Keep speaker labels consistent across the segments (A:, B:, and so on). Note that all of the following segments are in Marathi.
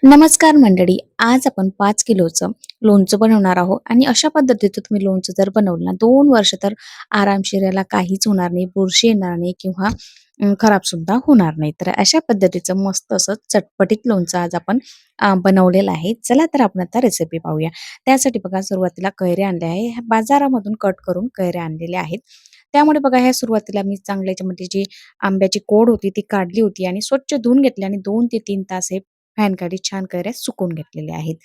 A: नमस्कार मंडळी. आज आपण 5 किलोचं लोणचं बनवणार आहोत आणि अशा पद्धतीचं तुम्ही लोणचं जर बनवलं ना 2 वर्ष तर आरामशीर याला काहीच होणार नाही, बुरशी येणार नाही किंवा खराब सुद्धा होणार नाही. तर अशा पद्धतीचं मस्त असं चटपटीत लोणचं आज आपण बनवलेलं आहे. चला तर आपण आता रेसिपी पाहूया. त्यासाठी बघा सुरुवातीला कैऱ्या आणल्या आहे. ह्या बाजारामधून कट करून कैऱ्या आणलेल्या आहेत. त्यामुळे बघा ह्या सुरुवातीला मी चांगल्या याच्यामध्ये जी आंब्याची कोड होती ती काढली होती आणि स्वच्छ धुवून घेतली आणि 2 ते 3 तास हे फॅनखाली छान कैऱ्या सुकवून घेतलेल्या आहेत.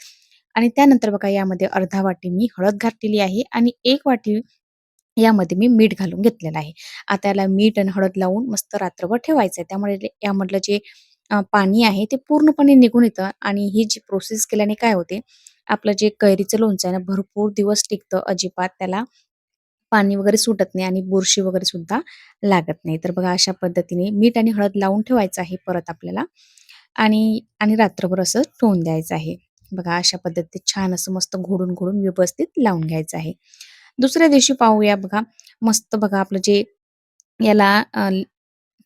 A: आणि त्यानंतर बघा यामध्ये अर्धा वाटी मी हळद घातलेली आहे आणि 1 वाटी यामध्ये मी मीठ घालून घेतलेलं आहे. आता याला मीठ आणि हळद लावून मस्त रात्रभर ठेवायचं आहे. त्यामुळे यामधलं जे पाणी आहे ते पूर्णपणे निघून येतं आणि ही जी प्रोसेस केल्याने काय होते, आपलं जे कैरीचं लोणचं आहे ना भरपूर दिवस टिकतं. अजिबात त्याला पाणी वगैरे सुटत नाही आणि बुरशी वगैरे सुद्धा लागत नाही. तर बघा अशा पद्धतीने मीठ आणि हळद लावून ठेवायचं आहे परत आपल्याला आणि आणि रात्रभर असं ठेवून द्यायचं आहे. बघा अशा पद्धतीत छान असं मस्त घोडून व्यवस्थित लावून घ्यायचं आहे. दुसऱ्या दिवशी पाहूया बघा, मस्त बघा आपलं जे याला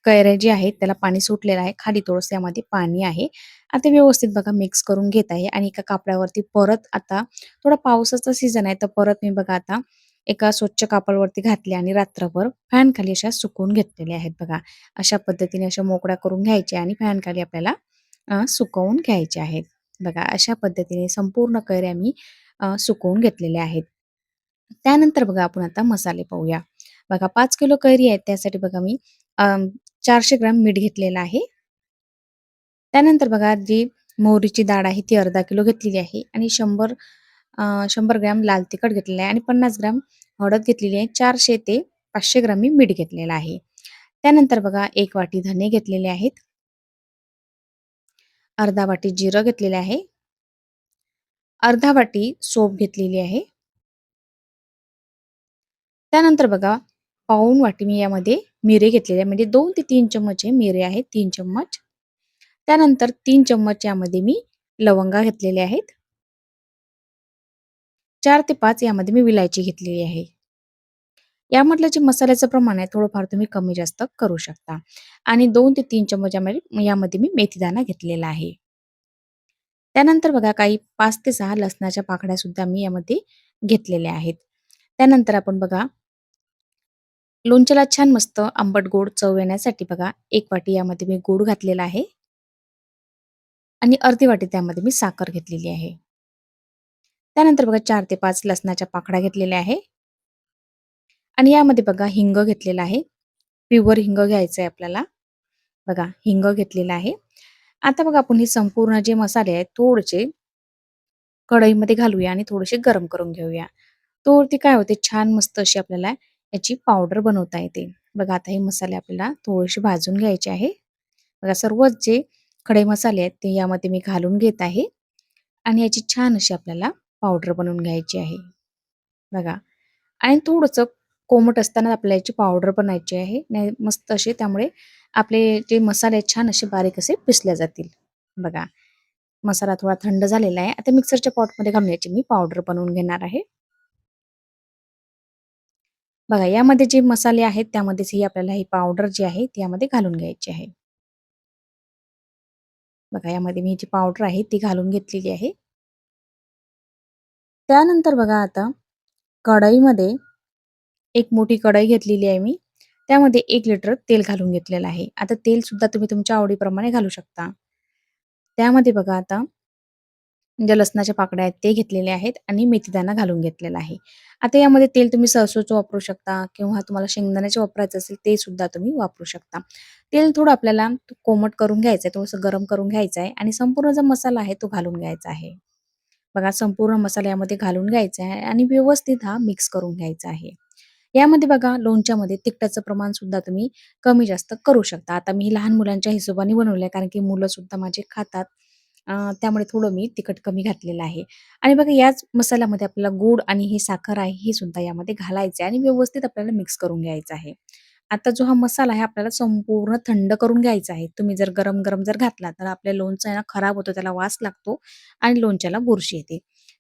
A: कैऱ्या जी आहेत त्याला पाणी सुटलेलं आहे. खाली थोडंसं यामध्ये पाणी आहे. आता व्यवस्थित बघा मिक्स करून घेत आहे आणि एका कापडावरती परत आता थोडा पावसाचा सीझन आहे, तर परत मी बघा आता एका स्वच्छ कापडावरती घातले आणि रात्रभर फॅनखाली अशा सुकवून घेतलेल्या आहेत बघा. अशा पद्धतीने अशा मोकळ्या करून घ्यायच्या आणि फॅनखाली आपल्याला सुकवून घ्यायचे आहेत. बघा अशा पद्धतीने संपूर्ण कैऱ्या मी सुकवून घेतलेल्या आहेत. त्यानंतर बघा आपण आता मसाले पाहूया. बघा 5 किलो कैरी आहे त्यासाठी बघा मी अ, 400 ग्रॅम मीठ घेतलेलं आहे. त्यानंतर बघा जी मोहरीची डाळ आहे ती अर्धा किलो घेतलेली आहे आणि 100 ग्रॅम लाल तिखट घेतलेलं आहे आणि 50 ग्रॅम हळद घेतलेली आहे. 400 ते 500 ग्रॅम मी मीठ घेतलेलं आहे. त्यानंतर बघा 1 वाटी धने घेतलेले आहेत. अर्धा वाटी जिरं घेतलेलं आहे. अर्धा वाटी सोप घेतलेली आहे. त्यानंतर बघा पाऊण वाटी मी यामध्ये मिरे घेतलेले आहे. म्हणजे 2 ते 3 चम्मच हे मिरे आहेत. 3 चम्मच. त्यानंतर 3 चम्मच यामध्ये मी लवंगा घेतलेले आहेत. 4 ते 5 यामध्ये मी विलायची घेतलेली आहे. यामधलं जे मसाल्याचं प्रमाण आहे थोडंफार तुम्ही कमी जास्त करू शकता. आणि 2 ते 3 चम्मच यामध्ये मी मेथीदाणा घेतलेला आहे. त्यानंतर बघा काही 5 ते 6 लसणाच्या पाकळ्या सुद्धा मी यामध्ये घेतलेल्या आहेत. त्यानंतर आपण बघा लोणच्याला छान मस्त आंबट गोड चव येण्यासाठी बघा 1 वाटी यामध्ये मी गूळ घातलेला आहे आणि अर्धी वाटी त्यामध्ये मी साखर घेतलेली आहे. त्यानंतर बघा 4 ते 5 लसणाच्या पाकळ्या घेतलेल्या आहे आणि यामध्ये बघा हिंग घेतलेला आहे. प्युअर हिंग घ्यायचं आहे आपल्याला. बघा हिंग घेतलेला आहे. आता बघा आपण हे संपूर्ण जे मसाले आहेत थोडेसे कढईमध्ये घालूया आणि थोडेसे गरम करून घेऊया. तो काय होते छान मस्त अशी आपल्याला याची पावडर बनवता येते. बघा आता हे मसाले आपल्याला थोडेसे भाजून घ्यायचे आहे. बघा सर्वच जे खडे मसाले आहेत ते यामध्ये मी घालून घेत आहे आणि याची छान अशी आपल्याला पावडर बनवून घ्यायची आहे. बघा आणि थोडंसं कोमट असताना आपल्याला याची पावडर बनायची आहे. नाही मस्त असे त्यामुळे आपले जे मसाले आहेत छान असे बारीक असे पिसले जातील. बघा मसाला थोडा थंड झालेला आहे. आता मिक्सरच्या पॉटमध्ये घालून याची मी पावडर बनवून घेणार आहे. बघा यामध्ये जे मसाले आहेत त्यामध्येच ही आपल्याला ही पावडर जी आहे ती यामध्ये घालून घ्यायची आहे. बघा यामध्ये मी जी पावडर आहे ती घालून घेतलेली आहे. त्यानंतर बघा आता कढईमध्ये एक मोठी कढई घेतलेली आहे मी. त्यामध्ये 1 लिटर तेल घालून घेतलेलं आहे. आता तेल सुद्धा तुम्ही तुमच्या आवडीप्रमाणे घालू शकता. त्यामध्ये बघा आता ज्या लसणाच्या पाकळ्या आहेत ते घेतलेले आहेत आणि मेथीदाणा घालून घेतलेला आहे. आता यामध्ये तेल तुम्ही सरसोचं वापरू शकता किंवा तुम्हाला शेंगदाण्याचे वापरायचं असेल ते सुद्धा तुम्ही वापरू शकता. तेल थोडं आपल्याला कोमट करून घ्यायचं आहे, थोडंसं गरम करून घ्यायचं आहे आणि संपूर्ण जो मसाला आहे तो घालून घ्यायचा आहे. बघा संपूर्ण मसाला यामध्ये घालून घ्यायचा आहे आणि व्यवस्थित हा मिक्स करून घ्यायचा आहे. यामध्ये बघा लोणच्यामध्ये तिखटाचं प्रमाण सुद्धा तुम्ही कमी जास्त करू शकता. आता मी लहान मुलांच्या हिशोबाने बनवलंय कारण की मुलं सुद्धा माझे खातात. त्यामुळे थोडं मी तिखट कमी घातलेलं आहे. आणि बघा याच मसाल्यामध्ये आपल्याला गूळ आणि ही साखर आहे हे सुद्धा यामध्ये घालायचं आहे आणि व्यवस्थित आपल्याला मिक्स करून घ्यायचं आहे. आता जो हा मसाला आहे आपल्याला संपूर्ण थंड करून घ्यायचा आहे. तुम्ही जर गरम-गरम जर घातला तर आपल्या लोणचं आहे ना खराब होतं, त्याला वास लागतो आणि लोणच्याला बुरशी येते.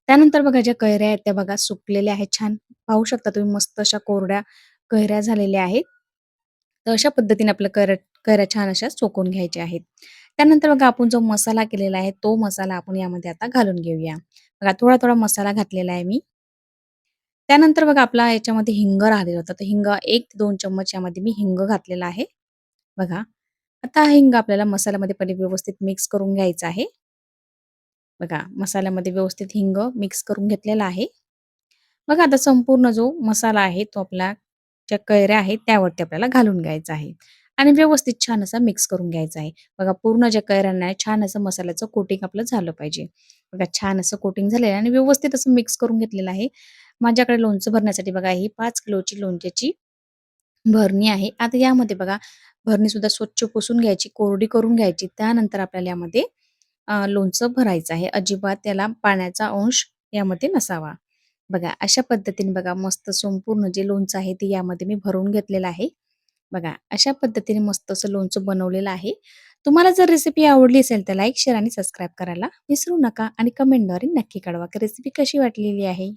A: त्यानंतर बघा ज्या कैऱ्या आहेत त्या बघा सुकलेल्या आहेत छान. पाहू शकता तुम्ही मस्त अशा कोरड्या कैऱ्या झालेल्या आहेत. तर अशा पद्धतीने आपल्या कैऱ्या कैऱ्या छान अशा सुकवून घ्यायच्या आहेत. त्यानंतर बघा आपण जो मसाला केलेला आहे, तो मसाला आपण यामध्ये आता घालून घेऊया. बघा थोडा-थोडा मसाला घातलेला आहे मी. त्यानंतर बघा आपला याच्यामध्ये हिंग राहिलेला होता. तर हिंग 1 ते 2 चम्मच यामध्ये मी हिंग घातलेला आहे. बघा. आता हा हिंग आपल्याला मसाल्यामध्ये पहिले व्यवस्थित मिक्स करून घ्यायचा आहे. बघा मसाल्यामध्ये व्यवस्थित हिंग मिक्स करून घेतलेला आहे. बघा आता संपूर्ण जो मसाला आहे तो आपल्या ज्या कैऱ्या आहेत त्यावरती आपल्याला घालून घ्यायचा आहे आणि व्यवस्थित छान असा मिक्स करून घ्यायचा आहे. बघा पूर्ण ज्या कैऱ्यांना आहे छान असं मसाल्याचं कोटिंग आपलं झालं पाहिजे. बघा छान असं कोटिंग झालेलं आहे आणि व्यवस्थित असं मिक्स करून घेतलेलं आहे. माझ्याकडे लोणचं भरण्यासाठी बघा ही 5 किलोची लोणच्याची भरणी आहे. आता यामध्ये बघा भरणीसुद्धा स्वच्छ पुसून घ्यायची, कोरडी करून घ्यायची. त्यानंतर आपल्याला यामध्ये लोणचं भरायचं आहे. अजिबात त्याला पाण्याचा अंश यामध्ये नसावा. बघा अशा पद्धतीने बघा मस्त संपूर्ण जे लोणचं आहे ते यामध्ये मी भरून घेतलेलं आहे. बघा अशा पद्धतीने मस्त असं लोणचं बनवलेलं आहे. तुम्हाला जर रेसिपी आवडली असेल तर लाईक, शेअर आणि सबस्क्राईब करायला विसरू नका आणि कमेंटद्वारे नक्की कळवा की रेसिपी कशी वाटलेली आहे.